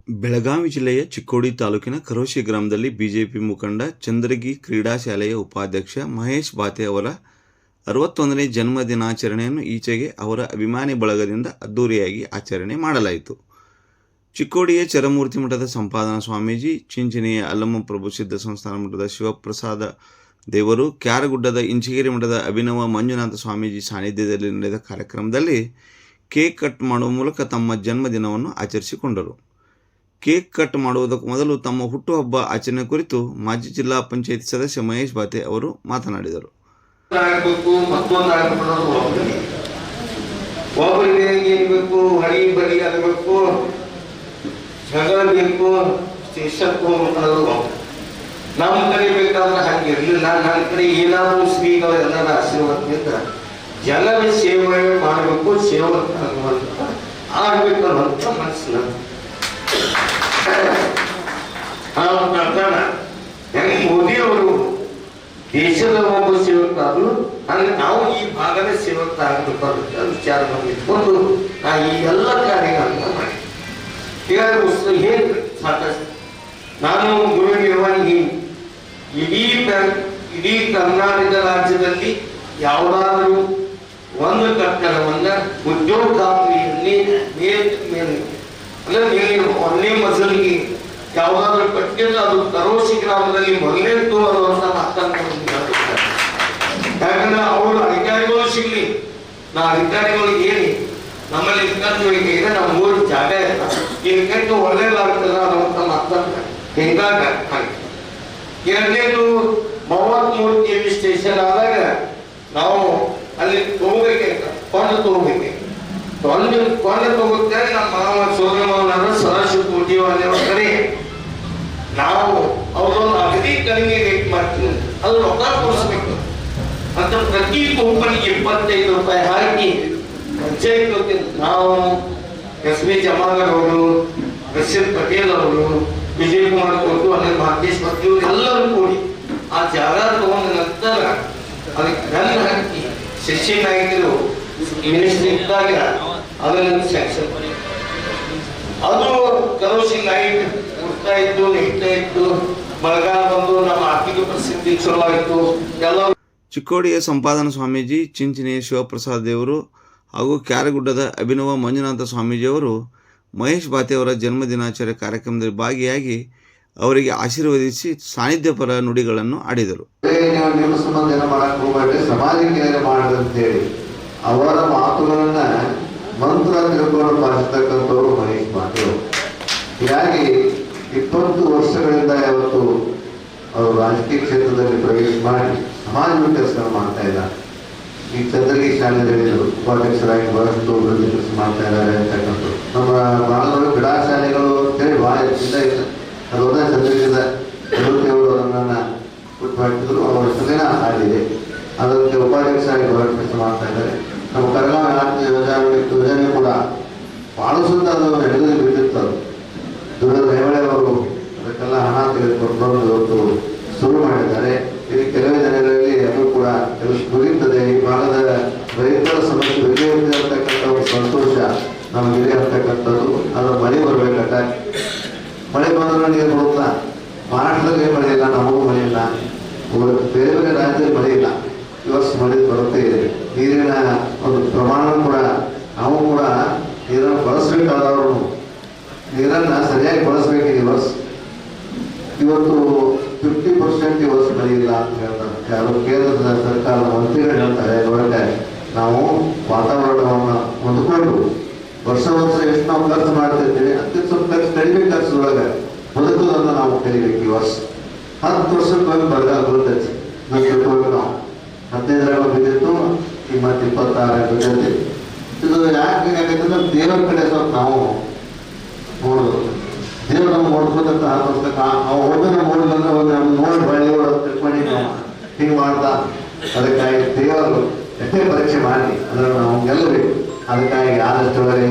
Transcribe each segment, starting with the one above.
ಬೆಳಗಾವಿ ಜಿಲ್ಲೆಯ ಚಿಕ್ಕೋಡಿ ತಾಲೂಕಿನ ಕರೋಶಿ ಗ್ರಾಮದಲ್ಲಿ ಬಿಜೆಪಿ ಮುಖಂಡ ಚಂದ್ರಗಿ ಕ್ರೀಡಾ ಶಾಲೆಯ ಉಪಾಧ್ಯಕ್ಷ ಮಹೇಶ್ ಬಾತೆ ಅವರ 61ನೇ ಜನ್ಮ ದಿನಾಚರಣೆಯನ್ನು ಈಚೆಗೆ ಅವರ ಅಭಿಮಾನಿ ಬಳಗದಿಂದ ಅದ್ದೂರಿಯಾಗಿ ಆಚರಣೆ ಮಾಡಲಾಯಿತು. ಚಿಕ್ಕೋಡಿಯ ಚರಮೂರ್ತಿ ಮಠದ ಸಂಪಾದನಾ ಸ್ವಾಮೀಜಿ, ಚಿಂಚಣಿಯ ಅಲ್ಲಮ್ಮ ಪ್ರಭು ಸಿದ್ಧ ಸಂಸ್ಥಾನ ಮಠದ ಶಿವಪ್ರಸಾದ ದೇವರು, ಕ್ಯಾರಗುಡ್ಡದ ಇಂಚಗೇರಿ ಮಠದ ಅಭಿನವ ಮಂಜುನಾಥ ಸ್ವಾಮೀಜಿ ಸಾನ್ನಿಧ್ಯದಲ್ಲಿ ನಡೆದ ಕಾರ್ಯಕ್ರಮದಲ್ಲಿ ಕೇಕ್ ಕಟ್ ಮಾಡುವ ಮೂಲಕ ತಮ್ಮ ಜನ್ಮದಿನವನ್ನು ಆಚರಿಸಿಕೊಂಡರು. ಕೇಕ್ ಕಟ್ ಮಾಡುವುದಕ್ಕೂ ಮೊದಲು ತಮ್ಮ ಹುಟ್ಟುಹಬ್ಬ ಆಚರಣೆ ಕುರಿತು ಮಾಜಿ ಜಿಲ್ಲಾ ಪಂಚಾಯಿತಿ ಸದಸ್ಯ ಮಹೇಶ್ ಬಾತೆ ಅವರು ಮಾತನಾಡಿದರು. ನಮ್ಮ ಕಡೆ ಬೇಕಾದ್ರೆ ಹಾಗೆ ಇರಲಿಲ್ಲ. ನನ್ನ ಕಡೆ ಏನಾದರೂ ಶ್ರೀಗಳೆಲ್ಲರ ಆಶೀರ್ವಾದದಿಂದ ಜನರ ಸೇವೆ ಮಾಡಬೇಕು, ಸೇವಕ ಆಗ್ಬೇಕನ್ನುವಂಥ ಮನಸ್ಸಿನ ಹೆಂಗೆ ಮೋದಿಯವರು ದೇಶದ ಒಬ್ಬ ಸೇವಕರಾದ್ರು ಹಂಗೆ ನಾವು ಈ ಭಾಗದ ಸೇವಕ ಆಗಬೇಕು ಅಂತ ವಿಚಾರ ಇಟ್ಕೊಂಡು ಈ ಎಲ್ಲ ಕಾರ್ಯಗಳನ್ನ ಮಾಡಿ ಹೇಗೆ ಸಾಕಷ್ಟು ನಾನು ಗೃಹ ನಿರ್ವಹಣೆ ಇಡೀ ಕರ್ನಾಟಕ ರಾಜ್ಯದಲ್ಲಿ ಯಾವುದಾದರೂ ಒಂದು ಕಟ್ಟಡವನ್ನ ಉದ್ಯೋಗ ಖಾತ್ರಿಯಲ್ಲಿ ಒಂದೇ ಮಜಲಿಗೆ ಯಾವುದಾದ್ರೂ ಕಟ್ಟಿದ್ರೆ ಅದು ಕರೋಶಿ ಗ್ರಾಮದಲ್ಲಿ ಮೊದಲೇ ಅನ್ನುವಂತ ಯಾಕಂದ್ರೆ ಅವರು ಅಧಿಕಾರಿಗಳು ಸಿಗ್ಲಿ, ನಾ ಅಧಿಕಾರಿಗಳಿಗೆ ಹೇಳಿ ನಮ್ಮಲ್ಲಿ ವಿದ್ಯಾರ್ಥಿಗಳಿಗೆ ಇದೆ, ನಾವು 3 ಜಾಗ ಇಲ್ಲ, ಈಗ ಕಟ್ಟು ಒಳ್ಳೇದಾಗ್ತದ ಅನ್ನುವಂತ ಮಾತನ್ನ ಹಿಂಗಾಗ ಹಾಗೆ. ಎರಡನೇದು 33 KV ಸ್ಟೇಷನ್ ಆದಾಗ ನಾವು ಅಲ್ಲಿ ತಗೋಬೇಕಂತ ಕೊಂಡು ತಗೋಬೇಕು. ಕೊಂಡು ತಗೋತೇವೆ. ನಮ್ಮ ಮಾವ ಸೋದರಮಾವನವರು ಸದಾಶಿವ ಕೋಟಿಯವರ ಕಡೆ ನಾವು ಅವ್ರೊಂದು ಅಗದಿ ಕಡಿಮೆ ರೇಟ್ ಮಾಡ್ತೀವಿ, ಅದು ರೊಕ್ಕ ತೋರಿಸ್ಬೇಕು ಅಂತ ಪ್ರತಿ ಕೂಪನ್ಗೆ 25 ರೂಪಾಯಿ ಹಾಕಿ ಪಂಚಾಯತ್ ನಾವು ಎಸ್.ಬಿ. ಜಮಾದಾರ್ ಅವರು, ರಶೀದ್ ಪಟೇಲ್ ಅವರು, ವಿಜಯ್ ಕುಮಾರ್ ಕೊಟ್ಟು, ಅನಿಲ್ ಮಹೇಶ್ ಭಟ್ಟಿ ಎಲ್ಲರೂ ಕೂಡಿ ಆ ಜಾಗ ತಗೊಂಡ ನಂತರ ಅದಕ್ಕೆ ಗನ್ ಹಾಕಿ ಶಿಕ್ಷೆ ನಾಯಕರು ಮಿನಿಸ್ಟ್ರಿ ಇದ್ದಾಗ ಅದನ್ನು ಸ್ಯಾಂಕ್ಷನ್ ಮಾಡಿ ಅದು ಕರೋಶಿ ಲೈಟ್ ಹುಡ್ತಾ ಇತ್ತು, ನಿಗ್ತಾ ಇತ್ತು. ಬರಗಾಲ ಬಂದು ನಮ್ಮ ಆರ್ಥಿಕ ಪರಿಸ್ಥಿತಿ ಚಲೋ ಆಯಿತು. ಎಲ್ಲ ಚಿಕ್ಕೋಡಿಯ ಸಂಪಾದನಾ ಸ್ವಾಮೀಜಿ, ಚಿಂಚಣಿಯ ಶಿವಪ್ರಸಾದ ದೇವರು ಹಾಗೂ ಕ್ಯಾರಗುಡ್ಡದ ಅಭಿನವ ಮಂಜುನಾಥ ಸ್ವಾಮೀಜಿಯವರು ಮಹೇಶ್ ಬಾತೆಯವರ ಜನ್ಮ ದಿನಾಚರಣೆ ಕಾರ್ಯಕ್ರಮದಲ್ಲಿ ಭಾಗಿಯಾಗಿ ಅವರಿಗೆ ಆಶೀರ್ವದಿಸಿ ಸಾನ್ನಿಧ್ಯಪರ ನುಡಿಗಳನ್ನು ಆಡಿದರು. ಸಮಾಜಕ್ಕೆ ಮಾಡದಂತೇಳಿ ಅವರ ಮಾತುಗಳನ್ನ ಮಂತ್ರ ತಿಳ್ಕೊಂಡು ಪಾಲಿಸ್ತಕ್ಕಂಥವ್ರು ಮಹೇಶ್ ಬಾತೆಯವರು. ಹೀಗಾಗಿ 20 ವರ್ಷಗಳಿಂದ ಇವತ್ತು ಅವರು ರಾಜಕೀಯ ಕ್ಷೇತ್ರದಲ್ಲಿ ಪ್ರವೇಶ ಮಾಡಿ ಸಮಾಜದ ಕೆಲಸ ಮಾಡ್ತಾ ಇದ್ದಾರೆ. ಈ ಚಂದ್ರಗಿ ಶಾಲೆಯಲ್ಲಿ ಉಪಾಧ್ಯಕ್ಷರಾಗಿ ಬಹಳಷ್ಟು ಅಭಿವೃದ್ಧಿ ಕೆಲಸ ಮಾಡ್ತಾ ಇದ್ದಾರೆ ಅಂತಕ್ಕಂಥದ್ದು. ನಮ್ಮ ಬಾಲವರು ಕ್ರೀಡಾ ಶಾಲೆಗಳು ಅಂತೇಳಿ ಬಹಳ ಹೆಚ್ಚಿಂದ ಇಲ್ಲ. ಅದು ಒಂದೇ ಚಂದ್ರಗಿದ ಅವರು ಅದನ್ನು ಉಟ್ಟಾಡ್ತಿದ್ರು. ಅವರ ಹೆಸರಿನ ಹಾಡಿದೆ. ಅದಕ್ಕೆ ಉಪಾಧ್ಯಕ್ಷರಾಗಿ ಬಹಳ ಕೆಲಸ ಮಾಡ್ತಾ ಇದ್ದಾರೆ. ನಮ್ಮ ಕರಗಾವಿ ಆರ್ಥಿಕ ಯೋಜನೆ ಕೂಡ ಬಹಳ ಸುತ್ತ ಅದು ನಡೆದು ಬಿಟ್ಟಿತ್ತು. ದುರ್ಗದ ರೇವಳೆ ಅವರು ಅದಕ್ಕೆಲ್ಲ ಹಣ ತೆಗೆದುಕೊಂಡು ಇವತ್ತು ಶುರು ಮಾಡಿದ್ದಾರೆ. ಇದು ಕೆಲವೇ ದಿನಗಳಲ್ಲಿ ಅದು ಕೂಡ ಕೆಲಸ ಮುಗಿಯುತ್ತದೆ. ಈ ಭಾಗದ ರೈತರ ಸಮಸ್ಯೆ ಬಗೆಹರಿದೆ ಅಂತಕ್ಕಂಥ ಒಂದು ಸಂತೋಷ ನಮಗಿದೆ ಅಂತಕ್ಕಂಥದ್ದು. ಅದರ ಮಳೆ ಬರಬೇಕಂತ ಮಳೆ ಬಂದ್ರೆ ನೀರು ಬರುತ್ತಾ? ಮಹಾರಾಷ್ಟ್ರದಲ್ಲಿ ಮಳೆ ಇಲ್ಲ, ನಮಗೂ ಮಳೆ ಇಲ್ಲ, ಬೇರೆ ಬೇರೆ ರಾಜ್ಯದಲ್ಲಿ ಮಳೆ ಇಲ್ಲ. ಈ ವರ್ಷ ಮಳೆ ಬರುತ್ತೆ ಇದೆ. ನೀರಿನ ಒಂದು ಪ್ರಮಾಣ ಕೂಡ ನಾವು ಕೂಡ ನೀರನ್ನು ಬಳಸಬೇಕಾದವರು ನೀರನ್ನು ಸರಿಯಾಗಿ ಬಳಸಬೇಕು. ಈ ವರ್ಷ ಇವತ್ತು 50% ಈ ವರ್ಷ ಮಳೆ ಇಲ್ಲ ಅಂತ ಹೇಳ್ತಾರೆ. ಯಾರು ಕೇಂದ್ರದ ಸರ್ಕಾರದ ಮಂತ್ರಿಗಳು ಹೇಳ್ತಾರೆ. ಒಳಗೆ ನಾವು ವಾತಾವರಣವನ್ನು ಹೊಂದ್ಕೊಂಡು ವರ್ಷ ಎಷ್ಟು ನಾವು ಖರ್ಚು ಮಾಡ್ತಿರ್ತೀವಿ ಅದಕ್ಕೆ ಸ್ವಲ್ಪ ಖರ್ಚು ಕಡಿಮೆ ಖರ್ಚೊಳಗೆ ಬದುಕುವುದನ್ನು ನಾವು ಕಲಿಬೇಕು. ಈ ವರ್ಷ 10 ವರ್ಷಕ್ಕೊಮ್ಮೆ ಬರಗಾಲ ಬರ್ತೈತಿ. ನಾವು 15 ಬಿದ್ದಿತ್ತು, ಈ ಮತ್ತೆ 26 ಬಿದ್ದೈತಿ. ಇದು ಯಾಕೆ ಯಾಕಂದ್ರೆ ದೇವರ ಕಡೆ ಸ್ವಲ್ಪ ನಾವು ನೋಡೋದು. ದೇವರು ನಮ್ಗೆ ನೋಡ್ಕೋತಂತ ಪುಸ್ತಕ ನಾವು ಹೋಗೋದನ್ನ ನೋಡಿದ್ರೆ ಒಂದು ನಮ್ಮ ನೋಡಿ ಬಳ್ಳಿಗಳು ತಿಳ್ಕೊಂಡು ನಾವು ಹಿಂಗೆ ಮಾಡ್ತಾ ಅದಕ್ಕಾಗಿ ದೇವರು ಎಷ್ಟೇ ಪರೀಕ್ಷೆ ಮಾಡಿ ಅದನ್ನು ನಾವು ಗೆಲ್ಲಬೇಕು. ಅದಕ್ಕಾಗಿ ಆದಷ್ಟು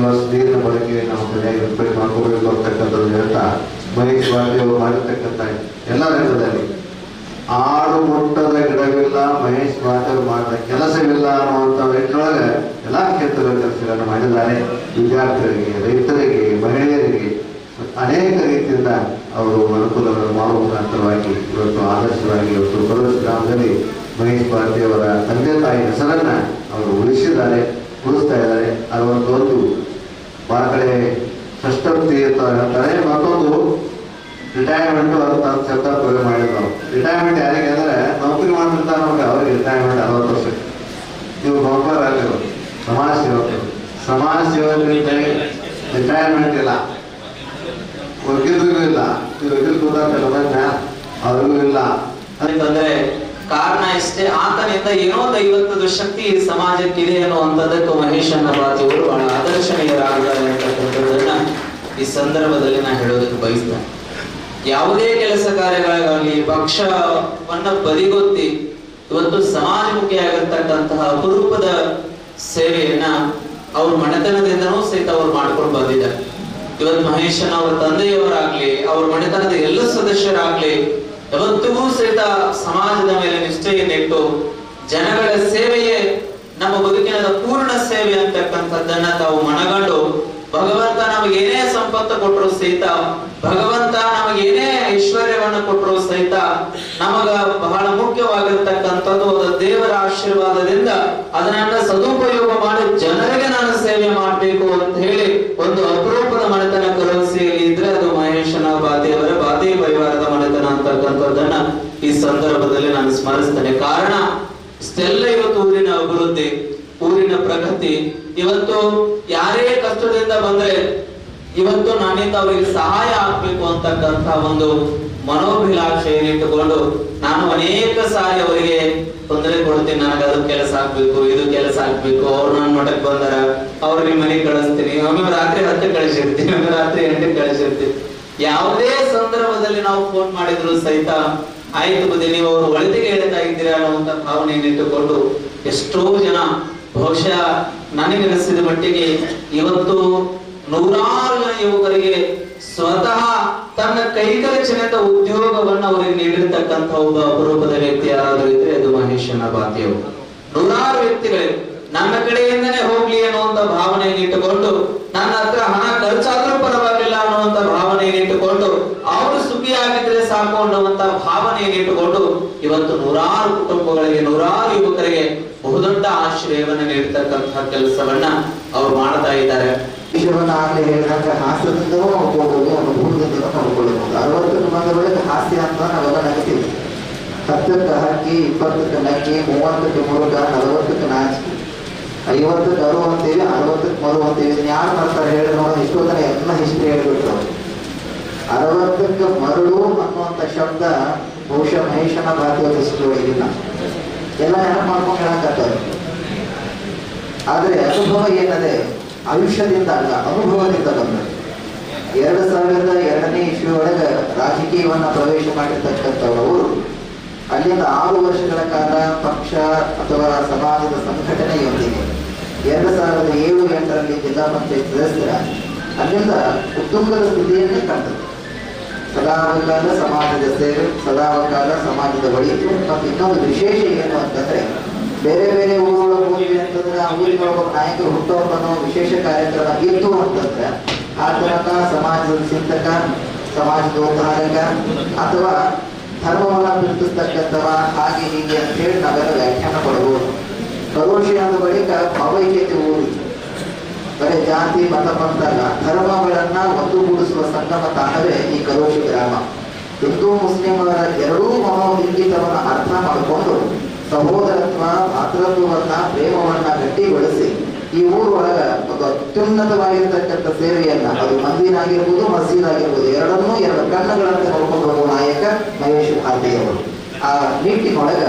ನೀರಿನ ಬಳಕೆ ನಾವು ಸರಿಯಾಗಿ ರಿಪೇರ್ ಮಾಡ್ಕೋಬೇಕು ಅಂತಕ್ಕಂಥದ್ದು ಹೇಳ್ತಾ ಮಹೇಶ್ ಬಾತೆಯವರು ಮಾಡಿರ್ತಕ್ಕಂಥ ಎಲ್ಲ ರಂಗದಲ್ಲಿ ಆಡು ಮುಟ್ಟದ ಗಿಡವಿಲ್ಲ, ಮಹೇಶ್ ಬಾತೆಯವರು ಮಾಡಿದ ಕೆಲಸವಿಲ್ಲ ಅನ್ನುವಂಥ ನಿಟ್ಟಿನೊಳಗೆ ಎಲ್ಲ ಕ್ಷೇತ್ರದ ಕೆಲಸಗಳನ್ನು ಮಾಡಿದ್ದಾರೆ. ವಿದ್ಯಾರ್ಥಿಗಳಿಗೆ, ರೈತರಿಗೆ, ಮಹಿಳೆಯರಿಗೆ ಅನೇಕ ರೀತಿಯಿಂದ ಅವರು ಅನುಕೂಲಗಳನ್ನು ಮಾಡುವ ಮುಖಾಂತರವಾಗಿ ಇವತ್ತು ಆದರ್ಶವಾಗಿ ಇವತ್ತು ಕರೋಶಿ ಗ್ರಾಮದಲ್ಲಿ ಮಹೇಶ್ ಭಾರತಿ ಅವರ ತಂದೆ ತಾಯಿ ಹೆಸರನ್ನ ಅವರು ಉಳಿಸ್ತಾ ಇದ್ದಾರೆ. 61 ಬಹಳ ಕಡೆ ಷಷ್ಠಪತಿ ಅಂತ ಹೇಳ್ತಾರೆ. ಮತ್ತೊಂದು ರಿಟೈರ್ಮೆಂಟ್ ಅಂತ ಶಬ್ದ ಪ್ರಯೋಗ ಮಾಡಿದ್ರು. ರಿಟೈರ್ಮೆಂಟ್ ಯಾರಿಗೆ ಅಂದ್ರೆ ನೌಕರಿ ಮಾಡ್ತಿರ್ತಾರೆ ನೋಡಿ, ಅವ್ರಿಗೆ ರಿಟೈರ್ಮೆಂಟ್ 60 ವರ್ಷಕ್ಕೆ. ನೀವು ನೌಕರ ಆಗಿರೋದು ಸಮಾಜ ಸೇವಕರಿಂದ ರಿಟೈರ್ಮೆಂಟ್ ಇಲ್ಲ, ವಕೀಲರಿಗೂ ಇಲ್ಲ, ವಕೀಲ್ ಅವ್ರಿಗೂ ಇಲ್ಲ. ಅಂತಂದ್ರೆ ಕಾರಣ ಇಷ್ಟೇ, ಆತನಿಂದ ಏನೋ ದೈವತ್ವದ ಶಕ್ತಿ ಈ ಸಮಾಜಕ್ಕಿದೆ ಅನ್ನುವಂಥದ್ದಕ್ಕೆ ಮಹೇಶಣ್ಣ ಭಾರತಿಯವರು ಬಹಳ ಆದರ್ಶನೀಯರಾಗಿದ್ದಾರೆ ಅಂತಕ್ಕಂಥದ್ದನ್ನ ಈ ಸಂದರ್ಭದಲ್ಲಿ ನಾನು ಹೇಳೋದಕ್ಕೆ ಬಯಸ್ತೇನೆ. ಯಾವುದೇ ಕೆಲಸ ಕಾರ್ಯಗಳಾಗಲಿ ಪಕ್ಷವನ್ನ ಬದಿಗೊತ್ತಿ ಇವತ್ತು ಸಮಾಜಮುಖಿಯಾಗಿರ್ತಕ್ಕಂತಹ ಅಪರೂಪದ ಸೇವೆಯನ್ನ ಅವ್ರ ಮನೆತನದಿಂದನೂ ಸಹಿತ ಅವ್ರು ಮಾಡ್ಕೊಂಡು ಬಂದಿದ್ದಾರೆ. ಇವತ್ತು ಮಹೇಶಣ್ಣ ಅವರ ತಂದೆಯವರಾಗ್ಲಿ, ಅವ್ರ ಮನೆತನದ ಎಲ್ಲ ಸದಸ್ಯರಾಗ್ಲಿ ಯಾವತ್ತಿಗೂ ಸಹಿತ ಸಮಾಜದ ಮೇಲೆ ನಿಷ್ಠೆಯನ್ನಿಟ್ಟು ಜನಗಳ ಸೇವೆಯೇ ನಮ್ಮ ಬದುಕಿನ ಪೂರ್ಣ ಸೇವೆ ಅಂತಕ್ಕಂಥದ್ದನ್ನ ತಾವು ಮನಗಂಡು ಭಗವಂತ ನಮಗೇನೇ ಸಂಪತ್ತು ಕೊಟ್ಟರು ಸಹಿತ, ಭಗವಂತ ನಮಗೇನೇ ಐಶ್ವರ್ಯವನ್ನು ಕೊಟ್ಟರು ಸಹಿತ ನಮಗ ಬಹಳ ಮುಖ್ಯವಾಗಿರ್ತಕ್ಕಂಥದ್ದು ಅದು ದೇವರ ಆಶೀರ್ವಾದದಿಂದ ಅದನ್ನ ಸದುಪಯೋಗ ಮಾಡಿ ಜನರಿಗೆ ನಾನು ಸೇವೆ ಮಾಡಬೇಕು ಅಂತ ಹೇಳಿ ಒಂದು ಅಪರೂಪದ ಮನೆತನ ಕರೋಸಿಯಲ್ಲಿ ಇದ್ರೆ ಅದು ಮಹೇಶಣ್ಣ ಭಾರತಿಯವರ ಭಾರತೀಯ ಪರಿವಾರದ ಮನೆತನ ಅಂತಕ್ಕಂಥದ್ದನ್ನ ಈ ಸಂದರ್ಭದಲ್ಲಿ ನಾನು ಸ್ಮರಿಸ್ತೇನೆ. ಕಾರಣ ಇಷ್ಟೆಲ್ಲ ಇವತ್ತು ಊರಿನ ಅಭಿವೃದ್ಧಿ, ಊರಿನ ಪ್ರಗತಿ, ಇವತ್ತು ಯಾರೇ ಕಷ್ಟದಿಂದ ಬಂದ್ರೆ ಇವತ್ತು ನನ್ನಿಂದ ಅವರಿಗೆ ಸಹಾಯ ಆಗ್ಬೇಕು ಅಂತಕ್ಕಂಥ ಒಂದು ಮನೋಭಿಲಾಷೆಯನ್ನು ಇಟ್ಟುಕೊಂಡು ನಾನು ಅನೇಕ ಸಾರಿ ಅವರಿಗೆ ತೊಂದರೆ ಕೊಡ್ತೀನಿ. ನನಗೆ ಅದು ಕೆಲಸ ಆಗ್ಬೇಕು, ಇದು ಕೆಲಸ ಆಗ್ಬೇಕು, ಅವ್ರು ನನ್ನ ಮಠಕ್ಕೆ ಬಂದಾರ, ಅವ್ರಿಗೆ ಮನೆಗೆ ಕಳಿಸ್ತೀನಿ, ಒಮ್ಮೆ ರಾತ್ರಿ 10 ಕಳಿಸಿರ್ತೀನಿ, ಒಮ್ಮೆ ರಾತ್ರಿ 8 ಕಳಿಸಿರ್ತೀನಿ. ಯಾವುದೇ ಸಂದರ್ಭದಲ್ಲಿ ನಾವು ಫೋನ್ ಮಾಡಿದ್ರು ಸಹಿತ ಆಯ್ತು ಬುದ್ಧಿ ನೀವು ಅವರು ಒಳಿತಿಗೆ ಹೇಳ್ತಾ ಇದ್ದೀರಾ ಅನ್ನುವಂತ ಭಾವನೆಯನ್ನು ಇಟ್ಟುಕೊಂಡು ಎಷ್ಟೋ ಜನ ಬಹುಶಃ ನನಗನಿಸಿದ ಮಟ್ಟಿಗೆ ಇವತ್ತು 100 ಜನ ಯುವಕರಿಗೆ ಸ್ವತಃ ತನ್ನ ಕೈಕಲಚನೆತ ಉದ್ಯೋಗವನ್ನು ಅವರಿಗೆ ನೀಡಿರ್ತಕ್ಕಂಥ ಒಬ್ಬ ಅಪರೂಪದ ವ್ಯಕ್ತಿ ಯಾರಾದ್ರೂ ಇದ್ರೆ ಅದು ಮಹೇಶಣ್ಣ ಭಾರತಿಯವರು. 100 ವ್ಯಕ್ತಿಗಳೇ ನನ್ನ ಕಡೆಯಿಂದನೇ ಹೋಗ್ಲಿ ಅನ್ನುವಂತ ಭಾವನೆಯನ್ನು ಇಟ್ಟುಕೊಂಡು, ನನ್ನ ಹತ್ರ ಹಣ ಖರ್ಚಾದ್ರೂ ಪರವಾಗಿಲ್ಲ ಅನ್ನುವಂತ ಭಾವನೆಯನ್ನು ಇಟ್ಟುಕೊಂಡು, ಅವರು ಸುಖಿಯಾಗಿದ್ರೆ ಸಾಕು ಅನ್ನುವಂತ ಭಾವನೆಯನ್ನು ಇಟ್ಟುಕೊಂಡು ಇವತ್ತು 100 ಕುಟುಂಬಗಳಿಗೆ 100 ಯುವಕರಿಗೆ ಬಹುದೊಡ್ಡ ಆಶ್ರಯವನ್ನ ನೀಡತಕ್ಕಂತಹ ಕೆಲಸವನ್ನ ಅವ್ರು ಮಾಡ್ತಾ ಇದ್ದಾರೆ. ವಿಷಯವನ್ನ ಆಗ್ಲೇ ಹೇಳಿದಾಗ ಹಾಸ್ಯದಿಂದಲೂ ನೋಡ್ಕೋಬಹುದು, ಅನುಭವದಿಂದಲೂ ನೋಡ್ಕೊಳ್ಬಹುದು. 60 ಮಂದಿ ಒಳಗೆ ಹಾಸ್ಯ ಅಂತ ನಾವೆಲ್ಲ ನಗ್ತೀವಿ. 10ಕ್ಕೆ ಹಕ್ಕಿ, 20ಕ್ಕೆ ನಕ್ಕಿ, 30ಕ್ಕೆ ಮುರುಗ, 40ಕ್ಕೆ ನಾಚಿಕೆ, 50ಕ್ಕೆ ಅರು ಅಂತೀವಿ, 60ಕ್ಕೆ ಮರು ಅಂತೀವಿ. ಯಾರು ಮಾಡ್ತಾರೆ ಹೇಳಿ ನೋಡೋದು? ಇಷ್ಟೊತ್ತನ ಎಲ್ಲ ಹಿಸ್ಟ್ರಿ ಹೇಳ್ಬಿಟ್ರು. 60ಕ್ಕೆ ಮರಳು ಅನ್ನುವಂಥ ಶಬ್ದ ಬಹುಶಃ ಮಹೇಶಣ್ಣ ಭಾರತೀಯ ಹಿಸ್ಟ್ರಿ ಒಳಗಿಲ್ಲ. ಎಲ್ಲ ನೆನಪು ಮಾಡ್ಕೊಂಡು ಹೇಳಕ್ಕಾಗ್ತದೆ. ಆದ್ರೆ ಅನುಭವ ಏನದೆ ಆಯುಷ್ಯದಿಂದ ಅಲ್ಲ, ಅನುಭವದಿಂದ ಬಂದದ್ದು. 2002ನೇ ಇಸ್ವಿ ಒಳಗೆ ರಾಜಕೀಯವನ್ನ ಪ್ರವೇಶ ಮಾಡಿರ್ತಕ್ಕಂಥವರು ಅಲ್ಲಿಂದ 6 ವರ್ಷಗಳ ಕಾಲ ಪಕ್ಷ ಅಥವಾ ಸಮಾಜದ ಸಂಘಟನೆಯೊಂದಿಗೆ 2007-8ರಲ್ಲಿ ಜಿಲ್ಲಾ ಪಂಚಾಯತ್ ಸದಸ್ಯರ ಅಲ್ಲಿಂದ ಉತ್ತುಂಗದ ಸ್ಥಿತಿಯನ್ನೇ ಕಂಡರು. ಸದಾಕಾಲ ಸಮಾಜದ ಸೇವೆ, ಸದಾಕಾಲ ಸಮಾಜದ ಒಳಿತು. ಮತ್ತು ಇನ್ನೊಂದು ವಿಶೇಷ ಏನು ಅಂತಂದ್ರೆ, ಬೇರೆ ಬೇರೆ ಊರೊಳಗೆ ಹೋಗಿ ಅಂತಂದ್ರೆ ಆ ಊರಿನೊಳಗೆ ನಾಯಕರು ಹುಟ್ಟುಹಬ್ಬನೋ ವಿಶೇಷ ಕಾರ್ಯಕ್ರಮ ಇತ್ತು ಅಂತಂದ್ರೆ ಆ ತನಕ ಸಮಾಜದ ಚಿಂತಕ, ಸಮಾಜದ ಉದ್ಧಾರಕ ಅಥವಾ ಧರ್ಮವನ್ನ ಬಿಂಬಿಸ್ತಕ್ಕಂಥವ ಹಾಗೆ ಹೀಗೆ ಅಂತ ಹೇಳಿ ನಾವೆಲ್ಲ ವ್ಯಾಖ್ಯಾನ ಕೊಡಬಹುದು. ಕರೋಶಿ ಅಂದ ಬಳಿಕ ಭಾವೈಕ್ಯತೆ ಊರು, ಬರೀ ಜಾತಿ ಮತ ಬಂದಾಗ ಧರ್ಮಗಳನ್ನ ಒಂದುಗೂಡಿಸುವ ಸಂಗಮ ತಾಣವೇ ಈ ಕರೋಶಿ ಗ್ರಾಮ. ಹಿಂದೂ ಮುಸ್ಲಿಮರ ಎರಡೂ ಮನೋಇಂಗಿತವನ್ನ ಅರ್ಥ ಮಾಡಿಕೊಂಡು ಸಹೋದರತ್ವ, ಮಾತೃತ್ವವನ್ನ, ಪ್ರೇಮವನ್ನ ಗಟ್ಟಿಗೊಳಿಸಿ ಈ ಊರೊಳಗ ಒಂದು ಅತ್ಯುನ್ನತವಾಗಿರ್ತಕ್ಕಂಥ ಸೇವೆಯನ್ನ, ಅದು ಮಂದಿರಾಗಿರ್ಬೋದು ಮಸೀದ್ ಆಗಿರ್ಬೋದು, ಎರಡನ್ನೂ 2 ಕಣ್ಣುಗಳಂತೆ ನೋಡ್ಕೊಂಡು ಹೋಗುವ ನಾಯಕ ಮಹೇಶ್ ಭಾರತಿಯವರು. ಆ ನಿಟ್ಟಿನೊಳಗ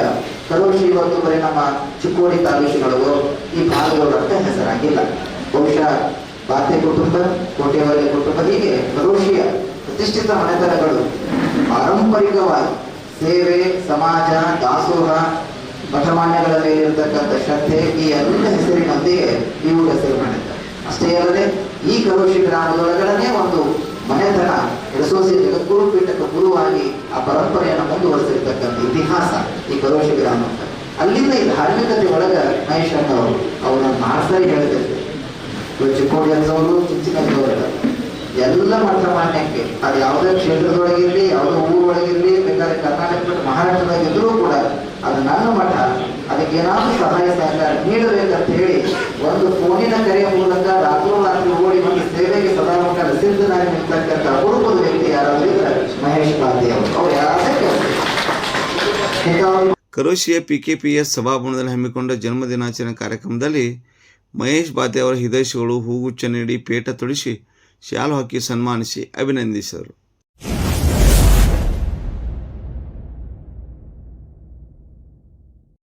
ಕರೋಶಿ ಇವತ್ತು ಬರೀ ನಮ್ಮ ಚಿಕ್ಕೋಡಿ ತಾಲೂಕಿನೊಳಗು ಈ ಭಾಗಗಳಂತ ಹೆಸರಾಗಿಲ್ಲ. ಬಹುಶಃ ಭಾರತಿ ಕುಟುಂಬ, ಕೋಟೆವಲ್ಲಿ ಕುಟುಂಬ, ಹೀಗೆ ಕರೋಶಿಯ ಪ್ರತಿಷ್ಠಿತ ಮನೆತನಗಳು ಪಾರಂಪರಿಕವಾಗಿ ಸೇವೆ, ಸಮಾಜ, ದಾಸೋಹ, ಮಠಮಾನ್ಯಗಳ ಮೇಲಿರ್ತಕ್ಕಂಥ ಶ್ರದ್ಧೆ, ಈ ಎಲ್ಲ ಹೆಸರಿನೊಂದಿಗೆ ಇವು ಹೆಸರು ಮಾಡಿದ್ದಾರೆ. ಅಷ್ಟೇ ಅಲ್ಲದೆ ಈ ಕರೋಶಿ ಗ್ರಾಮದೊಳಗಡೆ ಒಂದು ಮನೆತನ ಎಡಸೋಸಿ ಜಗದ್ಗುರು ಪೀಠಕ ಗುರುವಾಗಿ ಆ ಪರಂಪರೆಯನ್ನು ಮುಂದುವರೆಸಿರ್ತಕ್ಕಂಥ ಇತಿಹಾಸ ಈ ಕರೋಶಿ ಗ್ರಾಮ. ಅಲ್ಲಿಂದ ಈ ಧಾರ್ಮಿಕತೆ ಒಳಗ ಮಹೇಶಣ್ಣ ಅವರು ಅವರನ್ನು ಮಾಡ್ಸರಿ ಹೇಳ್ತಿರ್ತಾರೆ. ಚಿಕ್ಕೋಡಿ ಅಂತವರು, ಚಿಂಚಿನವರು ಎಲ್ಲ ಮಠ ಮಾನ್ಯಕ್ಕೆ ಅದು ಯಾವುದೇ ಕ್ಷೇತ್ರದೊಳಗಿರಲಿ ಯಾವುದೇ ಊರೊಳಗಿರಲಿ ಬೇಕಾದ್ರೆ ಕರ್ನಾಟಕ ಬಿಟ್ಟು ಮಹಾರಾಷ್ಟ್ರದಾಗಿದ್ರೂ ಕೂಡ ಅದು ನನ್ನ ಮಠ, ಅದಕ್ಕೆ ಏನಾದರೂ ಸಹಾಯ ಸಹಕಾರ ನೀಡಬೇಕಂತ ಹೇಳಿ ಒಂದು ಫೋನಿನ ಕರೆಯ ಮೂಲಕ ರಾತ್ರೋರಾತ್ರಿ ಓಡಿ ಒಂದು ಸೇವೆಗೆ ಸದಾಕಾಲ ಸಿದ್ಧನಾಗಿ ನಿಂತಕ್ಕಂಥ ಕುಟುಂಬದ ವ್ಯಕ್ತಿ ಯಾರಾದರೂ ಇದ್ದಾರೆ ಮಹೇಶ್ ಬಾತೆ ಅವರು ಯಾರಕ್ಕೆ ಕರೋಶಿಯ PKPS ಸಭಾಭವನದಲ್ಲಿ ಹಮ್ಮಿಕೊಂಡ ಜನ್ಮ ದಿನಾಚರಣೆ ಕಾರ್ಯಕ್ರಮದಲ್ಲಿ ಮಹೇಶ್ ಬಾತೆ ಅವರ ಹಿತೈಷಿಗಳು ಹೂಗುಚ್ಛ ನೀಡಿ ಪೇಟ ತೊಡಿಸಿ ಶಾಲು ಹಾಕಿ ಸನ್ಮಾನಿಸಿ ಅಭಿನಂದಿಸಿದರು.